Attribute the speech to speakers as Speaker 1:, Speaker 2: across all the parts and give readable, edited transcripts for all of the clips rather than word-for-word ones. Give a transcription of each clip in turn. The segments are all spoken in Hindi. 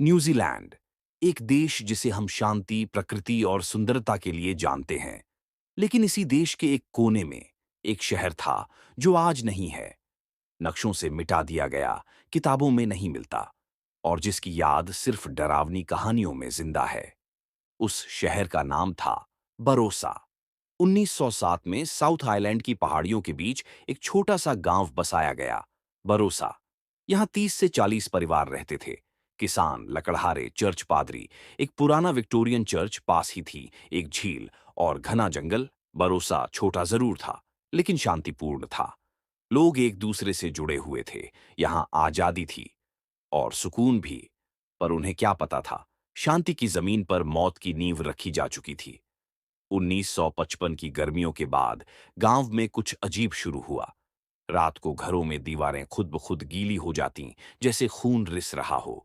Speaker 1: न्यूजीलैंड, एक देश जिसे हम शांति, प्रकृति और सुंदरता के लिए जानते हैं। लेकिन इसी देश के एक कोने में एक शहर था जो आज नहीं है, नक्शों से मिटा दिया गया, किताबों में नहीं मिलता और जिसकी याद सिर्फ डरावनी कहानियों में जिंदा है। उस शहर का नाम था बरोसा। 1907 में साउथ आइलैंड की पहाड़ियों के बीच एक छोटा सा गांव बसाया गया, बरोसा। यहां 30 से 40 परिवार रहते थे। किसान, लकड़हारे, चर्च पादरी। एक पुराना विक्टोरियन चर्च पास ही थी, एक झील और घना जंगल। बरोसा छोटा जरूर था, लेकिन शांतिपूर्ण था। लोग एक दूसरे से जुड़े हुए थे। यहां आजादी थी और सुकून भी। पर उन्हें क्या पता था, शांति की जमीन पर मौत की नींव रखी जा चुकी थी। 1955 की गर्मियों के बाद गांव में कुछ अजीब शुरू हुआ। रात को घरों में दीवारें खुद ब खुद गीली हो जातीं, जैसे खून रिस रहा हो।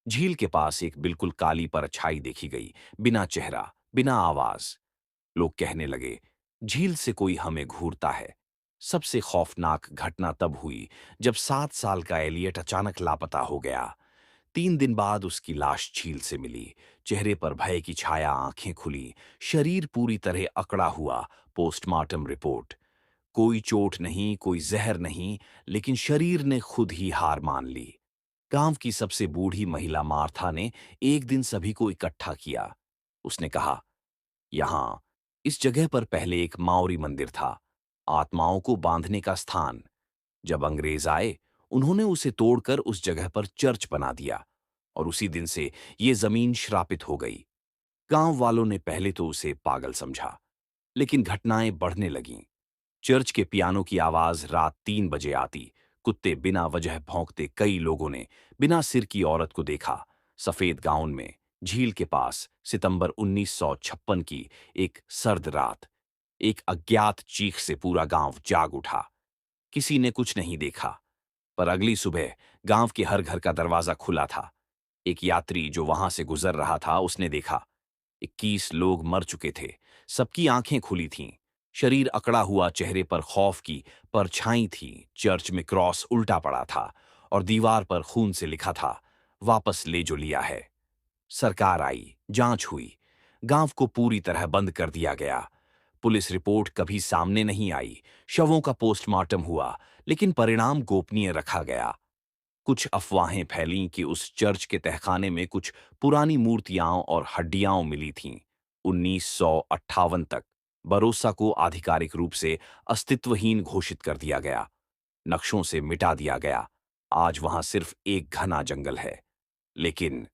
Speaker 1: झील के पास एक बिल्कुल काली परछाई देखी गई, बिना चेहरा, बिना आवाज। लोग कहने लगे, झील से कोई हमें घूरता है। सबसे खौफनाक घटना तब हुई जब 7 साल का एलियट अचानक लापता हो गया। 3 दिन बाद उसकी लाश झील से मिली। चेहरे पर भय की छाया, आंखें खुली, शरीर पूरी तरह अकड़ा हुआ। पोस्टमार्टम रिपोर्ट, कोई चोट नहीं, कोई जहर नहीं, लेकिन शरीर ने खुद ही हार मान ली। गांव की सबसे बूढ़ी महिला मार्था ने एक दिन सभी को इकट्ठा किया। उसने कहा, यहां, इस जगह पर पहले एक माओरी मंदिर था, आत्माओं को बांधने का स्थान। जब अंग्रेज आए, उन्होंने उसे तोड़कर उस जगह पर चर्च बना दिया और उसी दिन से ये जमीन श्रापित हो गई। गांव वालों ने पहले तो उसे पागल समझा, लेकिन घटनाएं बढ़ने लगीं। चर्च के पियानो की आवाज रात 3 बजे आती। कुत्ते बिना वजह भौंकते। कई लोगों ने बिना सिर की औरत को देखा, सफेद गाउन में। झील के पास सितंबर 1956 की एक सर्द रात, एक अज्ञात चीख से पूरा गांव जाग उठा। किसी ने कुछ नहीं देखा, पर अगली सुबह गांव के हर घर का दरवाजा खुला था। एक यात्री जो वहां से गुजर रहा था, उसने देखा 21 लोग मर चुके थे। सबकी आंखें खुली थीं, शरीर अकड़ा हुआ, चेहरे पर खौफ की परछाई थी। चर्च में क्रॉस उल्टा पड़ा था और दीवार पर खून से लिखा था, वापस ले जो लिया है। सरकार आई, जांच हुई, गांव को पूरी तरह बंद कर दिया गया। पुलिस रिपोर्ट कभी सामने नहीं आई। शवों का पोस्टमार्टम हुआ, लेकिन परिणाम गोपनीय रखा गया। कुछ अफवाहें फैलीं कि उस चर्च के तहखाने में कुछ पुरानी मूर्तियां और हड्डियां मिली थीं। 1958 तक भरोसा को आधिकारिक रूप से अस्तित्वहीन घोषित कर दिया गया, नक्शों से मिटा दिया गया। आज वहां सिर्फ एक घना जंगल है। लेकिन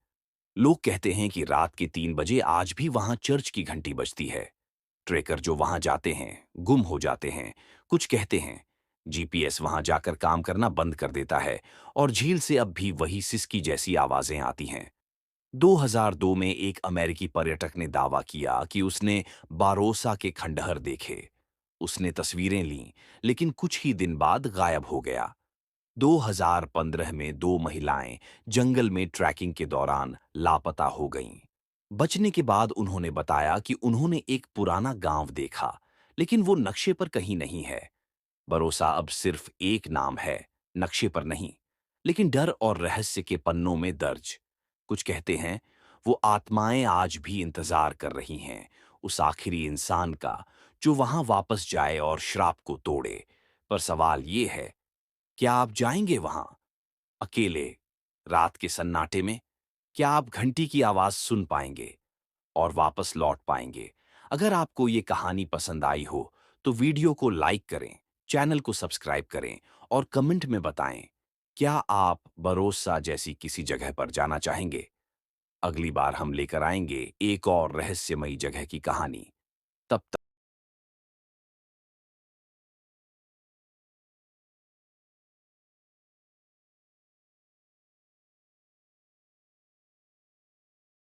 Speaker 1: लोग कहते हैं कि रात के 3 बजे आज भी वहां चर्च की घंटी बजती है। ट्रेकर जो वहां जाते हैं गुम हो जाते हैं। कुछ कहते हैं जीपीएस वहां जाकर काम करना बंद कर देता है और झील से अब भी वही सिसकी जैसी आवाजें आती हैं। 2002 में एक अमेरिकी पर्यटक ने दावा किया कि उसने बारोसा के खंडहर देखे। उसने तस्वीरें लीं, लेकिन कुछ ही दिन बाद गायब हो गया। 2015 में 2 महिलाएं जंगल में ट्रैकिंग के दौरान लापता हो गईं। बचने के बाद उन्होंने बताया कि उन्होंने एक पुराना गांव देखा, लेकिन वो नक्शे पर कहीं नहीं है। भरोसा अब सिर्फ एक नाम है, नक्शे पर नहीं, लेकिन डर और रहस्य के पन्नों में दर्ज। कुछ कहते हैं वो आत्माएं आज भी इंतजार कर रही हैं, उस आखिरी इंसान का जो वहां वापस जाए और श्राप को तोड़े। पर सवाल ये है, क्या आप जाएंगे वहां अकेले, रात के सन्नाटे में? क्या आप घंटी की आवाज सुन पाएंगे और वापस लौट पाएंगे? अगर आपको ये कहानी पसंद आई हो तो वीडियो को लाइक करें, चैनल को सब्सक्राइब करें और कमेंट में बताएं, क्या आप भरोसा जैसी किसी जगह पर जाना चाहेंगे? अगली बार हम लेकर आएंगे एक और रहस्यमयी जगह की कहानी। तब तक